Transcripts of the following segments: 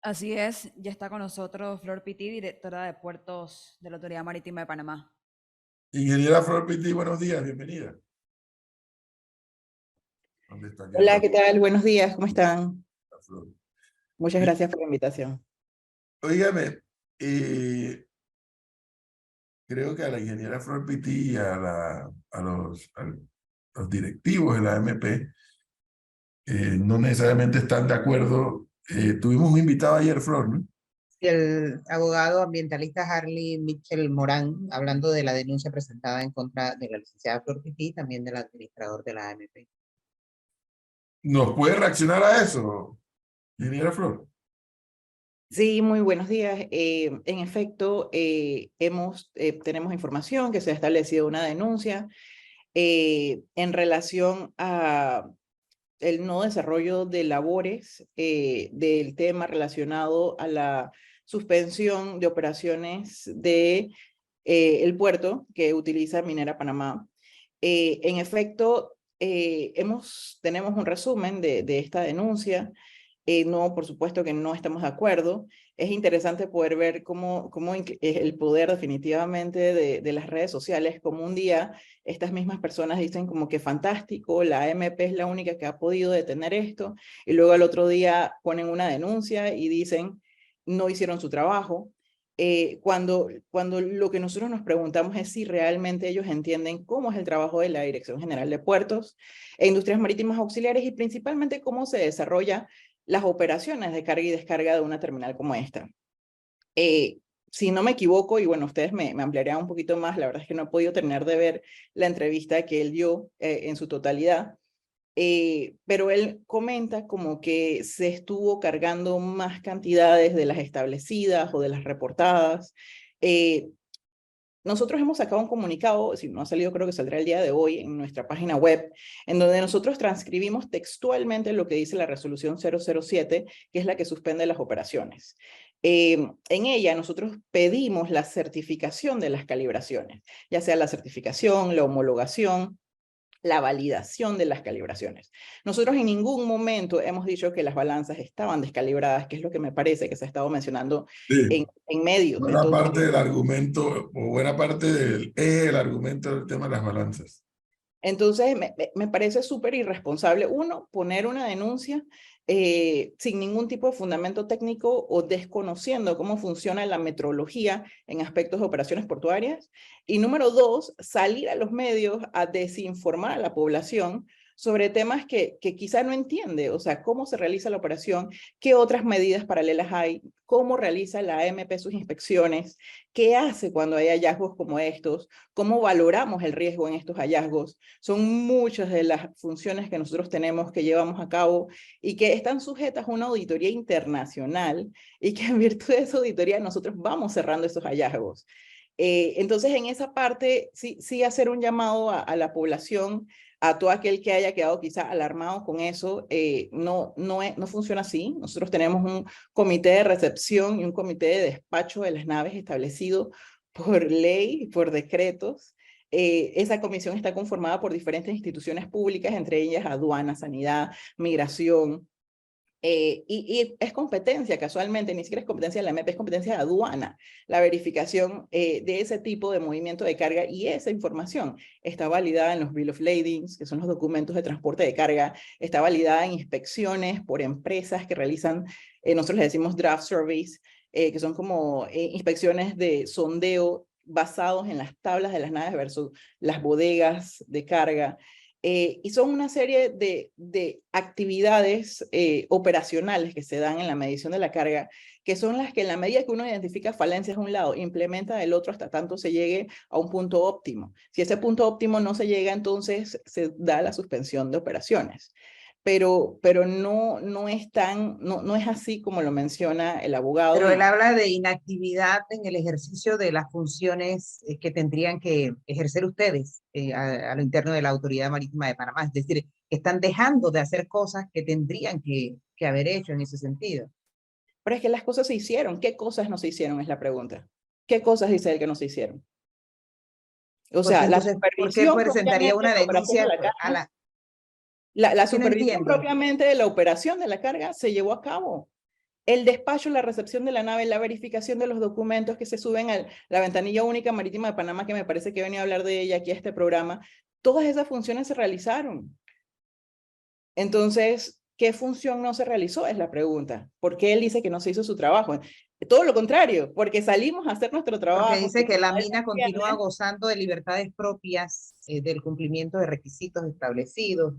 Así es, ya está con nosotros Flor Pití, directora de Puertos de la Autoridad Marítima de Panamá. Ingeniera Flor Pitti, buenos días, bienvenida. ¿Dónde está aquí Hola, ¿qué tal? Buenos días, ¿cómo están? la Flor? Muchas Oí- gracias por la invitación. Óigame, creo que a la ingeniera Flor Pitti y a los directivos de la AMP no necesariamente están de acuerdo. Tuvimos un invitado ayer, Flor, ¿no? Y el abogado ambientalista Harley Mitchell Morán, hablando de la denuncia presentada en contra de la licenciada Flor Pití, también del administrador de la AMP. ¿Nos puede reaccionar a eso, ingeniera Flor? Sí, muy buenos días. En efecto, tenemos información que se ha establecido una denuncia en relación a el no desarrollo de labores del tema relacionado a la suspensión de operaciones de el puerto que utiliza Minera Panamá. En efecto, tenemos un resumen de esta denuncia. No, por supuesto que no estamos de acuerdo. Es interesante poder ver cómo el poder definitivamente de las redes sociales, como un día estas mismas personas dicen como que fantástico, la AMP es la única que ha podido detener esto, y luego al otro día ponen una denuncia y dicen no hicieron su trabajo. Cuando lo que nosotros nos preguntamos es si realmente ellos entienden cómo es el trabajo de la Dirección General de Puertos e Industrias Marítimas Auxiliares y principalmente cómo se desarrolla las operaciones de carga y descarga de una terminal como esta. Eh, si no me equivoco, y bueno, ustedes me ampliarían un poquito más, la verdad es que no he podido terminar de ver la entrevista que él dio en su totalidad, pero él comenta como que se estuvo cargando más cantidades de las establecidas o de las reportadas. Eh, Nosotros hemos sacado un comunicado, si no ha salido creo que saldrá el día de hoy en nuestra página web, en donde nosotros transcribimos textualmente lo que dice la resolución 007, que es la que suspende las operaciones. En ella nosotros pedimos la certificación de las calibraciones, ya sea la certificación, la homologación, la validación de las calibraciones. Nosotros en ningún momento hemos dicho que las balanzas estaban descalibradas, que es lo que me parece que se ha estado mencionando Sí, en medios. buena Entonces, parte del argumento, o buena parte del argumento del tema de las balanzas. Entonces, me parece súper irresponsable, uno, poner una denuncia sin ningún tipo de fundamento técnico o desconociendo cómo funciona la metrología en aspectos de operaciones portuarias. Y número dos, salir a los medios a desinformar a la población sobre temas que quizá no entiende, o sea, cómo se realiza la operación, qué otras medidas paralelas hay, cómo realiza la AMP sus inspecciones, qué hace cuando hay hallazgos como estos, cómo valoramos el riesgo en estos hallazgos. Son muchas de las funciones que nosotros tenemos que llevamos a cabo y que están sujetas a una auditoría internacional y que en virtud de esa auditoría nosotros vamos cerrando esos hallazgos. Entonces, en esa parte, sí hacer un llamado a la población, a todo aquel que haya quedado quizá alarmado con eso, no funciona así. Nosotros tenemos un comité de recepción y un comité de despacho de las naves establecido por ley, por decretos. Esa comisión está conformada por diferentes instituciones públicas, entre ellas aduana, sanidad, migración, y es competencia, casualmente, ni siquiera es competencia de la MEP, es competencia de aduana, la verificación de ese tipo de movimiento de carga, y esa información está validada en los Bill of Ladings, que son los documentos de transporte de carga, está validada en inspecciones por empresas que realizan, nosotros les decimos draft surveys, que son como inspecciones de sondeo basados en las tablas de las naves versus las bodegas de carga. Y son una serie de actividades operacionales que se dan en la medición de la carga, que son las que en la medida que uno identifica falencias de un lado, implementa del otro hasta tanto se llegue a un punto óptimo. Si ese punto óptimo no se llega, entonces se da la suspensión de operaciones. Pero no es así como lo menciona el abogado. Pero él habla de inactividad en el ejercicio de las funciones que tendrían que ejercer ustedes a lo interno de la Autoridad Marítima de Panamá. Es decir, que están dejando de hacer cosas que tendrían que haber hecho en ese sentido. Pero es que las cosas se hicieron. ¿Qué cosas no se hicieron? Es la pregunta. ¿Qué cosas dice él que no se hicieron? O Porque sea, la entonces, ¿por qué supervisión presentaría propiamente de una la operación de denuncia la a carga, la... la Es que no supervisión entiendo. propiamente de la operación de la carga se llevó a cabo. el despacho, la recepción de la nave, la verificación de los documentos que se suben a la ventanilla única marítima de Panamá, que me parece que venía a hablar de ella aquí a este programa, todas esas funciones se realizaron. Entonces, ¿qué función no se realizó? Es la pregunta. ¿Por qué él dice que no se hizo su trabajo? Todo lo contrario, porque salimos a hacer nuestro trabajo. Porque dice que la él mina no continúa entiende. gozando de libertades propias del cumplimiento de requisitos establecidos.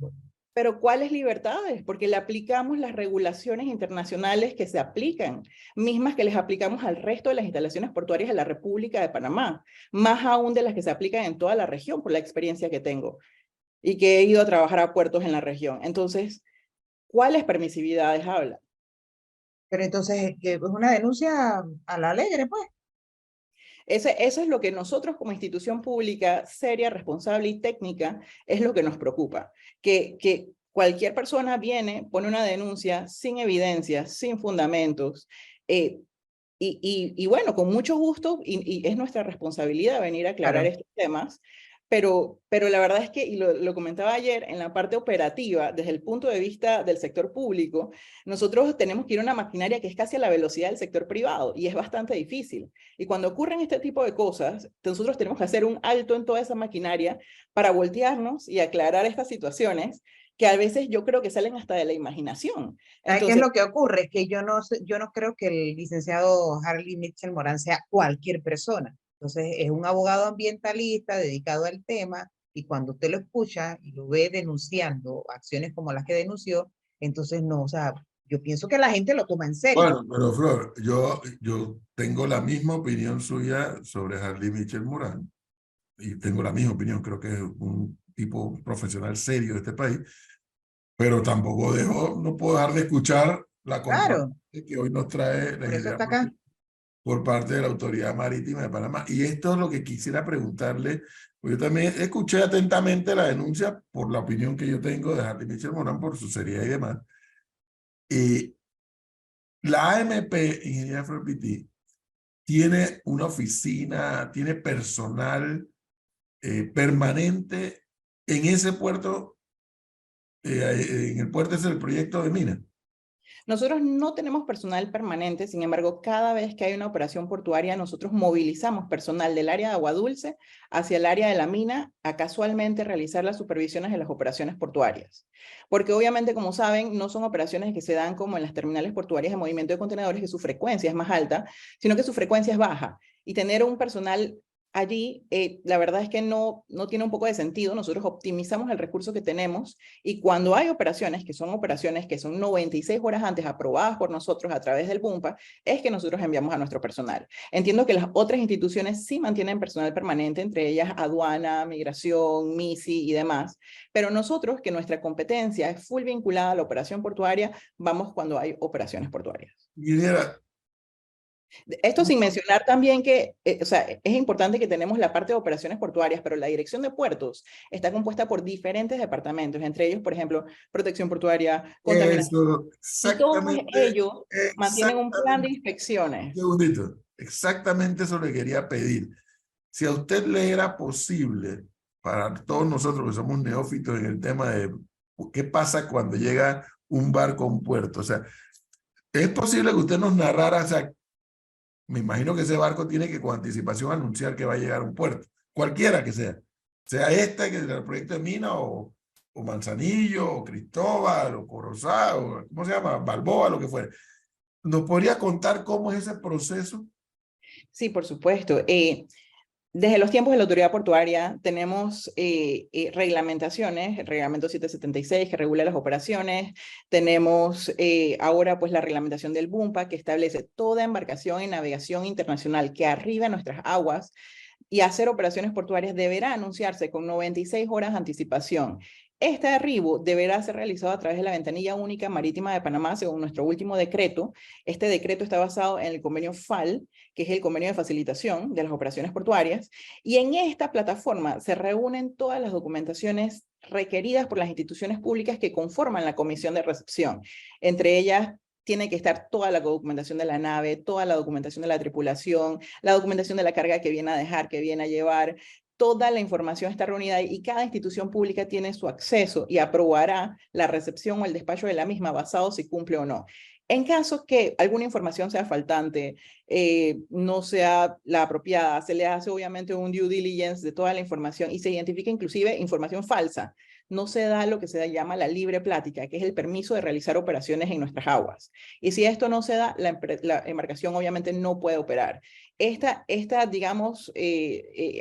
Pero ¿cuáles libertades? Porque le aplicamos las regulaciones internacionales que se aplican, mismas que les aplicamos al resto de las instalaciones portuarias de la República de Panamá, más aún de las que se aplican en toda la región, por la experiencia que tengo y que he ido a trabajar a puertos en la región. Entonces, ¿cuáles permisividades habla? Pero entonces es una denuncia a la alegre, pues. Eso es lo que nosotros como institución pública seria, responsable y técnica es lo que nos preocupa. Que cualquier persona viene, pone una denuncia sin evidencia, sin fundamentos, y bueno, con mucho gusto, y es nuestra responsabilidad venir a aclarar Claro. estos temas, pero la verdad es que, y lo comentaba ayer, en la parte operativa, desde el punto de vista del sector público, nosotros tenemos que ir a una maquinaria que es casi a la velocidad del sector privado, y es bastante difícil. Y cuando ocurren este tipo de cosas, nosotros tenemos que hacer un alto en toda esa maquinaria para voltearnos y aclarar estas situaciones que a veces yo creo que salen hasta de la imaginación. ¿Sabes qué es Entonces, lo que ocurre? Que yo no creo que el licenciado Harley Mitchell Morán sea cualquier persona. Entonces, es un abogado ambientalista dedicado al tema y cuando usted lo escucha y lo ve denunciando acciones como las que denunció, entonces no, o sea, yo pienso que la gente lo toma en serio. Bueno, pero Flor, yo tengo la misma opinión suya sobre Harley Mitchell Morán y tengo la misma opinión, creo que es un tipo profesional serio de este país, pero tampoco no puedo dejar de escuchar la Claro, contraparte que hoy nos trae la por eso Ingeniería está acá. por parte de la Autoridad Marítima de Panamá. Y esto es lo que quisiera preguntarle, porque yo también escuché atentamente la denuncia por la opinión que yo tengo de Harley Mitchell Morán por su seriedad y demás. Y la AMP, Ingeniería Flor Pitty, tiene una oficina, tiene personal permanente en ese puerto, en el puerto es el proyecto de mina. nosotros no tenemos personal permanente, sin embargo, cada vez que hay una operación portuaria, nosotros movilizamos personal del área de Agua Dulce hacia el área de la mina a casualmente realizar las supervisiones de las operaciones portuarias. Porque obviamente, como saben, no son operaciones que se dan como en las terminales portuarias de movimiento de contenedores, que su frecuencia es más alta, sino que su frecuencia es baja. Y tener un personal allí, la verdad es que no tiene un poco de sentido. Nosotros optimizamos el recurso que tenemos y cuando hay operaciones que son 96 horas antes aprobadas por nosotros a través del BUMPA, es que nosotros enviamos a nuestro personal. Entiendo que las otras instituciones sí mantienen personal permanente, entre ellas aduana, migración, MISI y demás, pero nosotros, que nuestra competencia es full vinculada a la operación portuaria, vamos cuando hay operaciones portuarias. Ingeniera, Esto sin mencionar también que, o sea, es importante que tenemos la parte de operaciones portuarias, pero la dirección de puertos está compuesta por diferentes departamentos, entre ellos, por ejemplo, protección portuaria, contaminación, eso, y todos exactamente, ellos mantienen un plan de exactamente, un inspecciones. segundito, exactamente eso le quería pedir. Si a usted le era posible, para todos nosotros que somos neófitos en el tema de qué pasa cuando llega un barco a un puerto, o sea, es posible que usted nos narrara, o sea, me imagino que ese barco tiene que con anticipación anunciar que va a llegar a un puerto, cualquiera que sea este, que es el proyecto de mina, o Manzanillo, o Cristóbal, o Corozal, o ¿cómo se llama? Balboa, lo que fuera. ¿Nos podría contar cómo es ese proceso? Sí, por supuesto. Desde los tiempos de la autoridad portuaria tenemos reglamentaciones, el reglamento 776 que regula las operaciones, tenemos ahora pues la reglamentación del BUMPA que establece toda embarcación y navegación internacional que arriba nuestras aguas y hacer operaciones portuarias deberá anunciarse con 96 horas de anticipación. Este arribo deberá ser realizado a través de la ventanilla única marítima de Panamá, según nuestro último decreto. Este decreto está basado en el convenio FAL, que es el convenio de facilitación de las operaciones portuarias, y en esta plataforma se reúnen todas las documentaciones requeridas por las instituciones públicas que conforman la comisión de recepción. Entre ellas, tiene que estar toda la documentación de la nave, toda la documentación de la tripulación, la documentación de la carga que viene a dejar, que viene a llevar. Toda la información está reunida y cada institución pública tiene su acceso y aprobará la recepción o el despacho de la misma basado si cumple o no. En caso que alguna información sea faltante, no sea la apropiada, se le hace obviamente un due diligence de toda la información y se identifica inclusive información falsa. No se da lo que se llama la libre plática, que es el permiso de realizar operaciones en nuestras aguas. Y si esto no se da, la embarcación obviamente no puede operar. Esta digamos,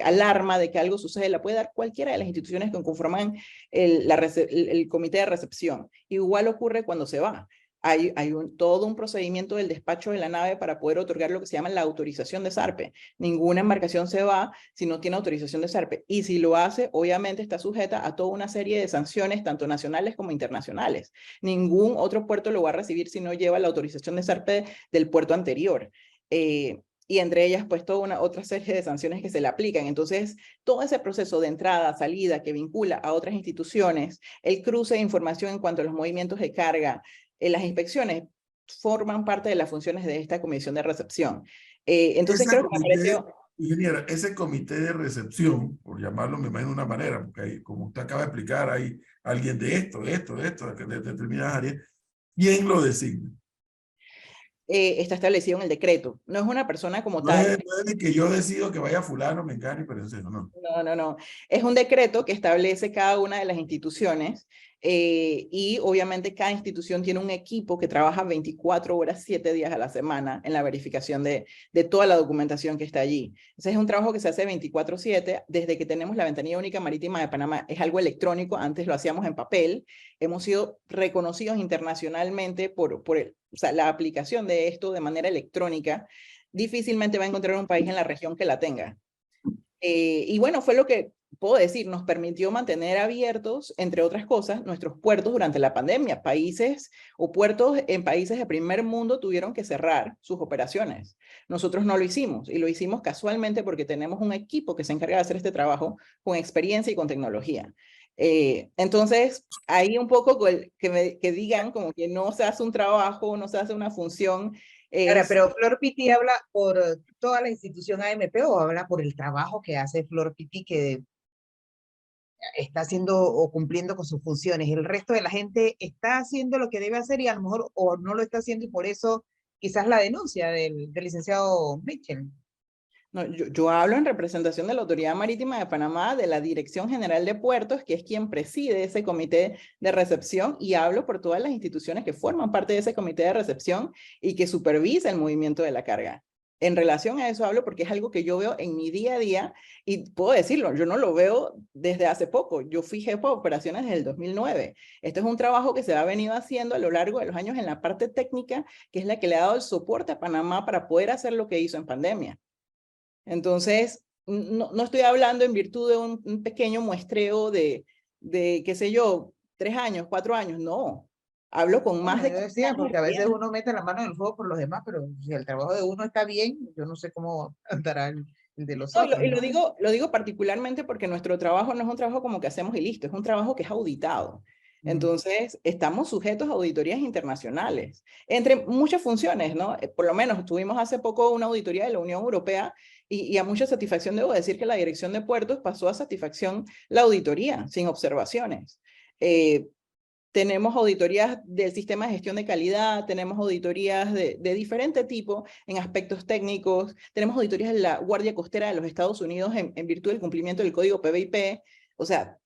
alarma de que algo sucede la puede dar cualquiera de las instituciones que conforman el comité de recepción. Igual ocurre cuando se va. Hay todo un procedimiento del despacho de la nave para poder otorgar lo que se llama la autorización de zarpe. Ninguna embarcación se va si no tiene autorización de zarpe. Y si lo hace, obviamente está sujeta a toda una serie de sanciones, tanto nacionales como internacionales. Ningún otro puerto lo va a recibir si no lleva la autorización de zarpe del puerto anterior. Y entre ellas, pues, toda una otra serie de sanciones que se le aplican. Entonces, todo ese proceso de entrada, salida, que vincula a otras instituciones, el cruce de información en cuanto a los movimientos de carga, las inspecciones forman parte de las funciones de esta comisión de recepción. Entonces, creo que me pareció... Ingeniera, ese comité de recepción, por llamarlo, me imagino de una manera, porque hay, como usted acaba de explicar, hay alguien de esto, de determinadas áreas. ¿Quién lo designa? Está establecido en el decreto. No es una persona como No tal. es de que yo decido que vaya fulano, mengano y perenceno, no. No. Es un decreto que establece cada una de las instituciones y obviamente cada institución tiene un equipo que trabaja 24 horas, 7 días a la semana en la verificación de toda la documentación que está allí. Ese es un trabajo que se hace 24/7 desde que tenemos la Ventanilla Única Marítima de Panamá. Es algo electrónico, antes lo hacíamos en papel. Hemos sido reconocidos internacionalmente por o sea, la aplicación de esto de manera electrónica. Difícilmente va a encontrar un país en la región que la tenga. Y bueno, fue lo que puedo decir, nos permitió mantener abiertos, entre otras cosas, nuestros puertos durante la pandemia. Países o puertos en países de primer mundo tuvieron que cerrar sus operaciones. Nosotros no lo hicimos y lo hicimos casualmente porque tenemos un equipo que se encarga de hacer este trabajo con experiencia y con tecnología. Entonces, ahí un poco que digan como que no se hace un trabajo, no se hace una función. Ahora, pero Flor Piti habla por toda la institución AMP o habla por el trabajo que hace Flor Piti que está haciendo o cumpliendo con sus funciones. El resto de la gente está haciendo lo que debe hacer y a lo mejor o no lo está haciendo y por eso quizás la denuncia del licenciado Mitchell. No, yo hablo en representación de la Autoridad Marítima de Panamá, de la Dirección General de Puertos, que es quien preside ese comité de recepción, y hablo por todas las instituciones que forman parte de ese comité de recepción y que supervisa el movimiento de la carga. En relación a eso hablo porque es algo que yo veo en mi día a día y puedo decirlo, yo no lo veo desde hace poco. Yo fui jefa de operaciones desde el 2009. Este es un trabajo que se ha venido haciendo a lo largo de los años en la parte técnica, que es la que le ha dado el soporte a Panamá para poder hacer lo que hizo en pandemia. Entonces, no estoy hablando en virtud de un pequeño muestreo de, qué sé yo, 3 años, 4 años, no. Hablo con más Yo de... decía, porque a veces uno mete la mano en el fuego por los demás, pero si el trabajo de uno está bien, yo no sé cómo andará el de los No, otros. y lo digo particularmente porque nuestro trabajo no es un trabajo como que hacemos y listo, es un trabajo que es auditado. Entonces, estamos sujetos a auditorías internacionales, entre muchas funciones, ¿no? Por lo menos tuvimos hace poco una auditoría de la Unión Europea y a mucha satisfacción debo decir que la Dirección de Puertos pasó a satisfacción la auditoría, sin observaciones. Tenemos auditorías del sistema de gestión de calidad, tenemos auditorías de diferente tipo en aspectos técnicos, tenemos auditorías de la Guardia Costera de los Estados Unidos en virtud del cumplimiento del Código PBIP. O sea,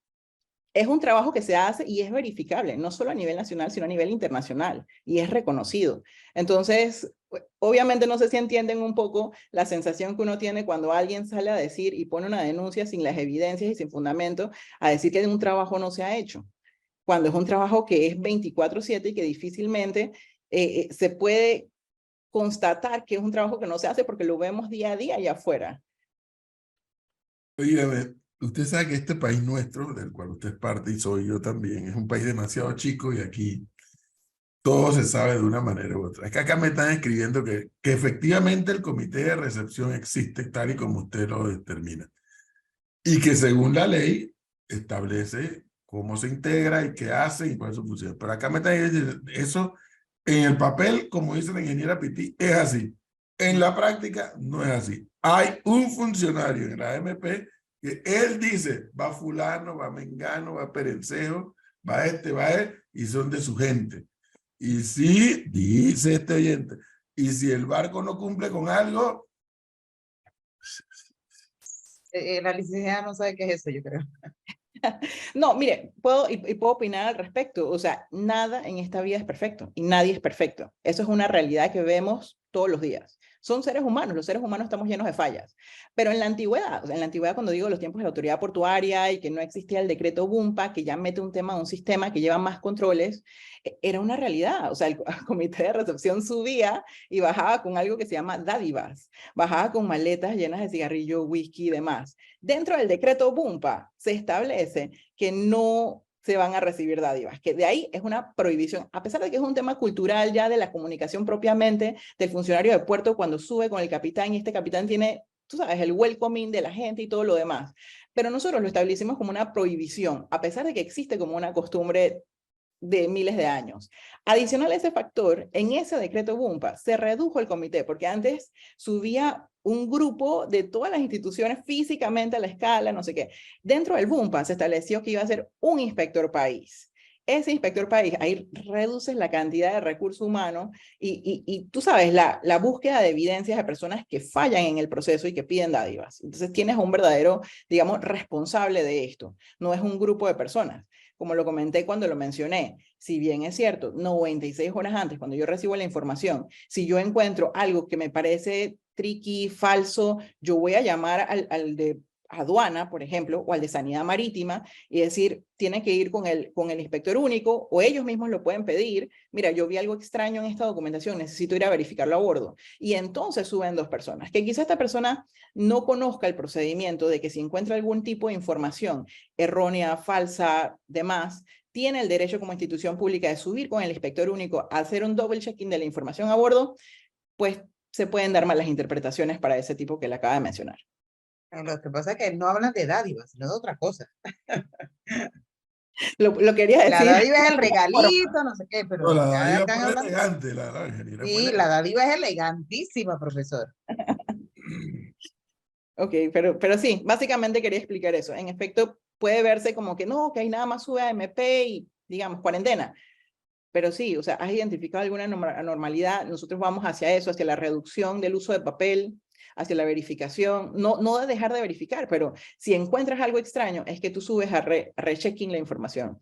es un trabajo que se hace y es verificable, no solo a nivel nacional, sino a nivel internacional, y es reconocido. Entonces, obviamente no sé si entienden un poco la sensación que uno tiene cuando alguien sale a decir y pone una denuncia sin las evidencias y sin fundamento, a decir que un trabajo no se ha hecho, cuando es un trabajo que es 24/7 y que difícilmente se puede constatar que es un trabajo que no se hace porque lo vemos día a día allá afuera. Oye, usted sabe que este país nuestro, del cual usted es parte y soy yo también, es un país demasiado chico y aquí todo se sabe de una manera u otra. Es que acá me están escribiendo que efectivamente el comité de recepción existe tal y como usted lo determina. Y que según la ley establece cómo se integra y qué hace y cuál es su función. Pero acá me están diciendo, eso en el papel, como dice la ingeniera Piti, es así. En la práctica no es así. Hay un funcionario en la AMP que él dice, va fulano, va mengano, va perencejo, va este, va él, y son de su gente. Y si, dice este oyente, y si el barco no cumple con algo, La licenciada no sabe qué es eso, yo creo. No, mire, puedo opinar al respecto. O sea, nada en esta vida es perfecto y nadie es perfecto. Eso es una realidad que vemos todos los días. Son seres humanos, los seres humanos estamos llenos de fallas. Pero en la antigüedad, o sea, en la antigüedad cuando digo los tiempos de la autoridad portuaria y que no existía el decreto BUMPA, que ya mete un tema, un sistema que lleva más controles, era una realidad. O sea, el comité de recepción subía y bajaba con algo que se llama dádivas. Bajaba con maletas llenas de cigarrillo, whisky y demás. Dentro del decreto BUMPA se establece que no se van a recibir dádivas, que de ahí es una prohibición, a pesar de que es un tema cultural ya de la comunicación propiamente del funcionario de puerto cuando sube con el capitán y este capitán tiene, tú sabes, el welcoming de la gente y todo lo demás. Pero nosotros lo establecimos como una prohibición, a pesar de que existe como una costumbre de miles de años. Adicional a ese factor, en ese decreto BUMPA se redujo el comité, porque antes subía un grupo de todas las instituciones físicamente a la escala, no sé qué. Dentro del BUMPA se estableció que iba a ser un inspector país. Ese inspector país, ahí reduces la cantidad de recursos humanos y tú sabes, la búsqueda de evidencias de personas que fallan en el proceso y que piden dádivas. Entonces tienes un verdadero, digamos, responsable de esto. No es un grupo de personas. Como lo comenté cuando lo mencioné, si bien es cierto, 96 horas antes, cuando yo recibo la información, si yo encuentro algo que me parece tricky, falso, yo voy a llamar al de aduana, por ejemplo, o al de sanidad marítima y decir, tiene que ir con el inspector único o ellos mismos lo pueden pedir. Mira, yo vi algo extraño en esta documentación, necesito ir a verificarlo a bordo. Y entonces suben dos personas, que quizá esta persona no conozca el procedimiento de que si encuentra algún tipo de información errónea, falsa, demás, tiene el derecho como institución pública de subir con el inspector único a hacer un double checking de la información a bordo, pues se pueden dar malas interpretaciones para ese tipo que le acaba de mencionar. Lo que pasa es que no hablan de dádivas, sino de otra cosa. Lo quería La decir. dádiva es el regalito, no sé qué, pero no, la ya dádiva están fue hablando. elegante, la ingeniera fue Sí, la elegante. dádiva es elegantísima, profesor. Ok, pero sí, básicamente quería explicar eso. En efecto, puede verse como que no, que hay nada más sube a MP y, digamos, cuarentena. Pero sí, o sea, has identificado alguna anormalidad, nosotros vamos hacia eso, hacia la reducción del uso de papel, hacia la verificación, no de dejar de verificar, pero si encuentras algo extraño, es que tú subes a rechecking la información.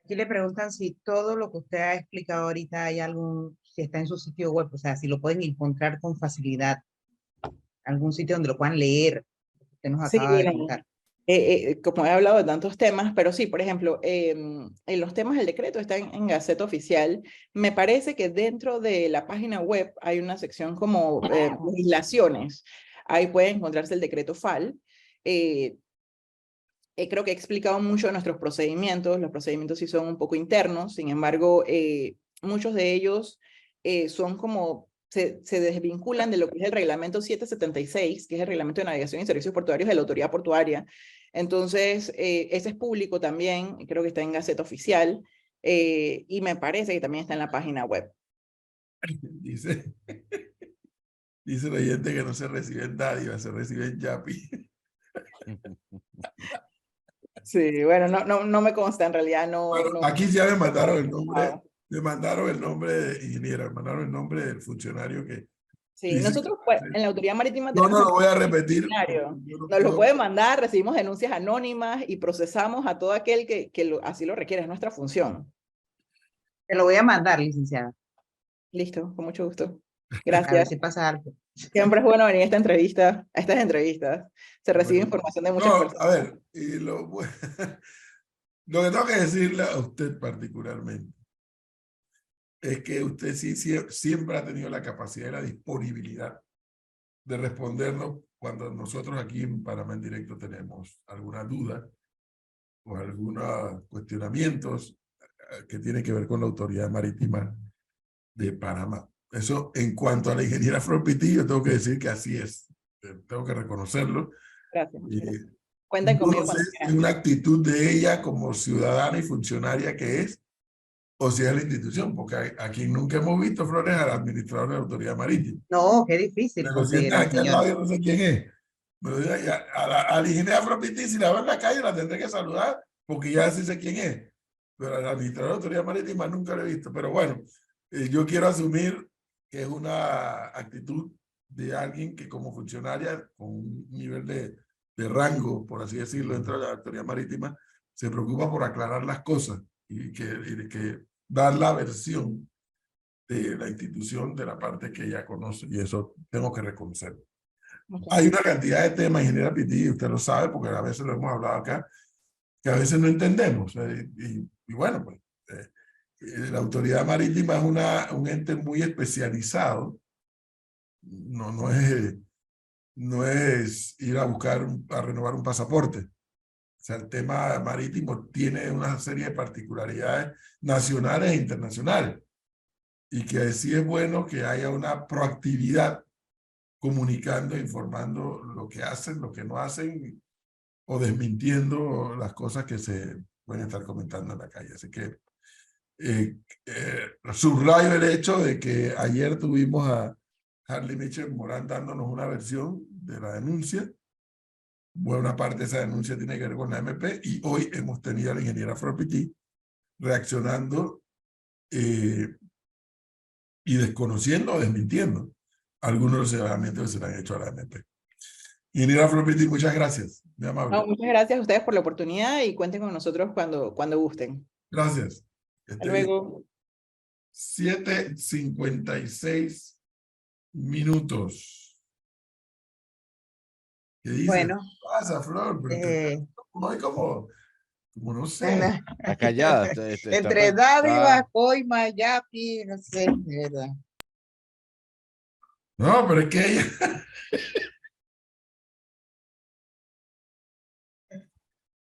Aquí le preguntan si todo lo que usted ha explicado ahorita hay algún, si está en su sitio web, o sea, si lo pueden encontrar con facilidad, algún sitio donde lo puedan leer, usted nos Sí, acaba de contar. como he hablado de tantos temas, pero sí, por ejemplo, en los temas del decreto está en Gaceta Oficial. Me parece que dentro de la página web hay una sección como legislaciones. Ahí puede encontrarse el decreto FAL. Creo que he explicado mucho de nuestros procedimientos. Los procedimientos sí son un poco internos, sin embargo, muchos de ellos son como se desvinculan de lo que es el reglamento 776, que es el reglamento de navegación y servicios portuarios de la autoridad portuaria. Entonces, ese es público también, creo que está en Gaceta Oficial, y me parece que también está en la página web. Dice, dice el oyente que no se reciben dádivas, se reciben yapi. Sí, bueno, no me consta, en realidad Bueno, no. aquí ya me mandaron el nombre, me mandaron el nombre de ingeniera, me mandaron el nombre del funcionario que Sí, dice nosotros pues, en la autoridad marítima no, tenemos no un lo voy a repetir. funcionario. Yo no Nos lo puedo. puede mandar, recibimos denuncias anónimas y procesamos a todo aquel que así lo requiere, es nuestra función. Se lo voy a mandar, licenciada, Listo, con mucho gusto. a ver Gracias. si pasa algo. Siempre es bueno venir a esta entrevista, a estas entrevistas. Se recibe Bueno, información de muchas no, personas. a ver, lo que tengo que decirle a usted particularmente es que usted sí siempre ha tenido la capacidad y la disponibilidad de respondernos cuando nosotros aquí en Panamá en Directo tenemos alguna duda o algunos cuestionamientos que tienen que ver con la Autoridad Marítima de Panamá. Eso en cuanto a la ingeniera Flor Pití, yo tengo que decir que así es. Tengo que reconocerlo. Gracias. Muchas gracias. Yo Cuenten conmigo no sé cuando si es quieran. una actitud de ella como ciudadana y funcionaria que es, o si es la institución, porque aquí nunca hemos visto Flores al administrador de la Autoridad Marítima. No, qué difícil Me lo sientan conseguirlo, aquí al señor. lado, yo no sé quién es. A la ingeniera Flor Pití, si la veo en la calle, la tendré que saludar, porque ya sí sé quién es. pero al administrador de la Autoridad Marítima nunca lo he visto. Pero bueno, yo quiero asumir que es una actitud de alguien que como funcionaria, con un nivel de rango, por así decirlo, dentro de la Autoridad Marítima, se preocupa por aclarar las cosas y que dar la versión de la institución de la parte que ella conoce, y eso tengo que reconocer. Hay una cantidad de temas, ingeniera Pití, usted lo sabe, porque a veces lo hemos hablado acá, que a veces no entendemos. Y bueno, pues, la Autoridad Marítima es un ente muy especializado. No es ir a buscar, a renovar un pasaporte. O sea, el tema marítimo tiene una serie de particularidades nacionales e internacionales. Y que sí es bueno que haya una proactividad comunicando, informando lo que hacen, lo que no hacen, o desmintiendo las cosas que se pueden estar comentando en la calle. Así que subrayo el hecho de que ayer tuvimos a Harley Mitchell Morán dándonos una versión de la denuncia. Buena parte de esa denuncia tiene que ver con la MP, y hoy hemos tenido a la ingeniera Flor Pití reaccionando y desconociendo o desmintiendo algunos de los señalamientos que se le han hecho a la MP. Ingeniera Flor Pití, muchas gracias. Muy amable. No, muchas gracias a ustedes por la oportunidad y cuenten con nosotros cuando gusten. Gracias. Hasta luego. 7:56 minutos. ¿Qué dices? Bueno, ¿Qué pasa, Flor? Pero no hay como no sé. Está callada. entre dádivas, coima, yapi, no sé, de verdad. No, pero es que ella...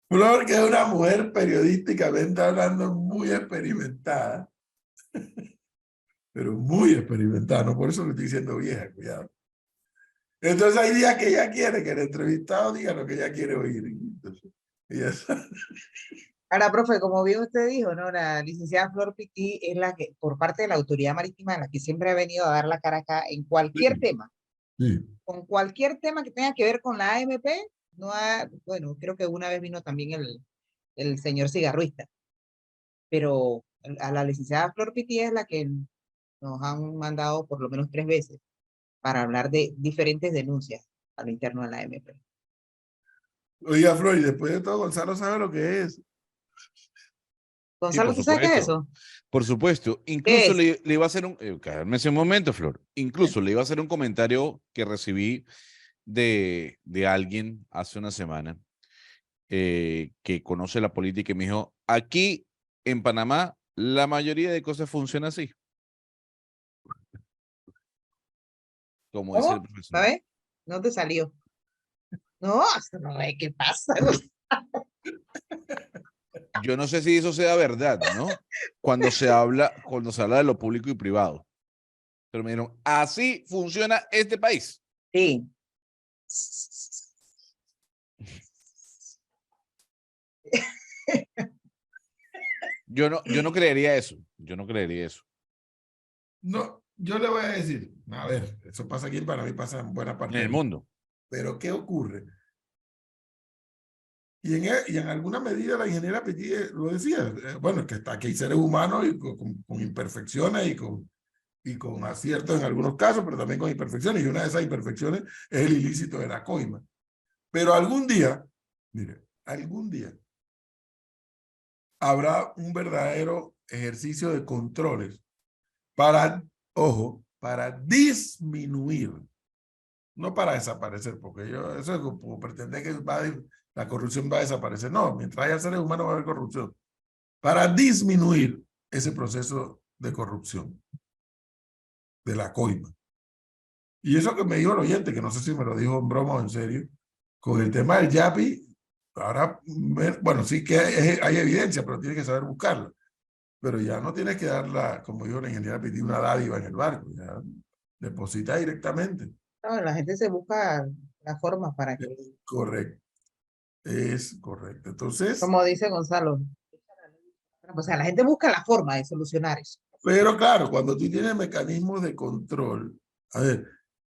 Flor, que es una mujer periodísticamente hablando muy experimentada, pero muy experimentada, no por eso le estoy diciendo vieja, cuidado. Entonces hay días que ella quiere que el entrevistado diga lo que ella quiere oír. Entonces, ella sabe. Ahora, profe, como bien usted dijo, ¿no? La licenciada Flor Pití es la que, por parte de la Autoridad Marítima, la que siempre ha venido a dar la cara acá en cualquier tema. Sí. Con cualquier tema que tenga que ver con la AMP, no ha, bueno, creo que una vez vino también el señor cigarruista, pero a la licenciada Flor Pití es la que nos han mandado por lo menos 3 veces para hablar de diferentes denuncias a lo interno de la AMP. Oiga, Flor, y después de todo, Gonzalo sabe lo que es. Gonzalo, por ¿tú sabes qué es supuesto. eso? Por supuesto. Incluso es? le iba a hacer un... cálmese un momento, Flor. Incluso le iba a hacer un comentario que recibí de alguien hace una semana que conoce la política y me dijo, aquí en Panamá la mayoría de cosas funciona así. Como dice el ¿Cómo? profesor. ¿Sabes? No te salió. No, no, ¿qué pasa? Yo no sé si eso sea verdad, ¿no? Cuando se habla de lo público y privado. Pero me dijeron, así funciona este país. Sí. Yo no creería eso. Yo no creería eso. No, yo le voy a decir, a ver, eso pasa aquí en Panamá y pasa en buena parte En el del mundo. Pero ¿qué ocurre? Y en alguna medida la ingeniera Pití lo decía, bueno, que hay seres humanos y con imperfecciones y con aciertos en algunos casos, pero también con imperfecciones, y una de esas imperfecciones es el ilícito de la coima. Pero algún día, mire, algún día habrá un verdadero ejercicio de controles para, ojo, para disminuir, no para desaparecer, porque eso es como pretender que la corrupción va a desaparecer. No, mientras haya seres humanos va a haber corrupción. Para disminuir ese proceso de corrupción, de la coima. Y eso que me dijo el oyente, que no sé si me lo dijo en broma o en serio, con el tema del YAPI, ahora, bueno, sí que hay evidencia, pero tienes que saber buscarla. Pero ya no tienes que darla, como dijo la ingeniera Pití, una dádiva en el barco, ya deposita directamente. No, la gente se busca la forma para que... Correcto. Es correcto. Entonces... Como dice Gonzalo. O sea, la gente busca la forma de solucionar eso. Pero claro, cuando tú tienes mecanismos de control, a ver,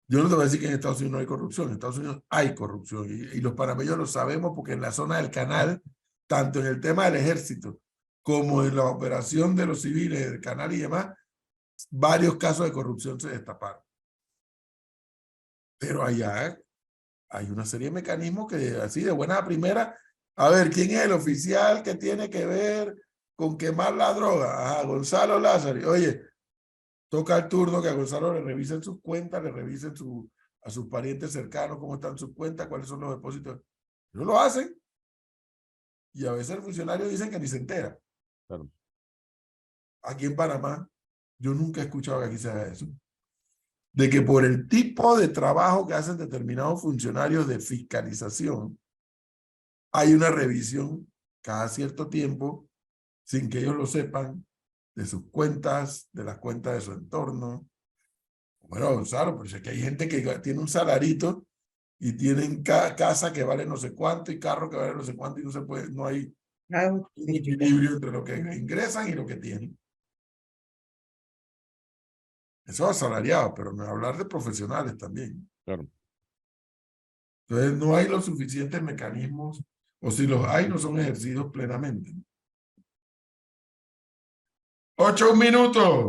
yo no te voy a decir que en Estados Unidos no hay corrupción, en Estados Unidos hay corrupción y los panameños lo sabemos porque en la zona del canal, tanto en el tema del ejército como en la operación de los civiles del canal y demás, varios casos de corrupción se destaparon. Pero allá hay una serie de mecanismos que así de buena a primera, a ver, ¿quién es el oficial que tiene que ver con quemar la droga? Gonzalo Lázaro. Oye, toca el turno que a Gonzalo le revisen sus cuentas, le revisen a sus parientes cercanos cómo están sus cuentas, cuáles son los depósitos. No lo hacen. Y a veces el funcionario dicen que ni se entera. Claro. Aquí en Panamá, yo nunca he escuchado que aquí se haga eso. De que por el tipo de trabajo que hacen determinados funcionarios de fiscalización, hay una revisión cada cierto tiempo, sin que ellos lo sepan, de sus cuentas, de las cuentas de su entorno. Bueno, Gonzalo, pero es que hay gente que tiene un salarito y tienen casa que vale no sé cuánto y carro que vale no sé cuánto y no se puede, no hay un equilibrio entre lo que ingresan y lo que tienen. Eso es asalariado, pero no hablar de profesionales también. Claro. Entonces no hay los suficientes mecanismos, o si los hay, no son ejercidos plenamente. 8 minutos.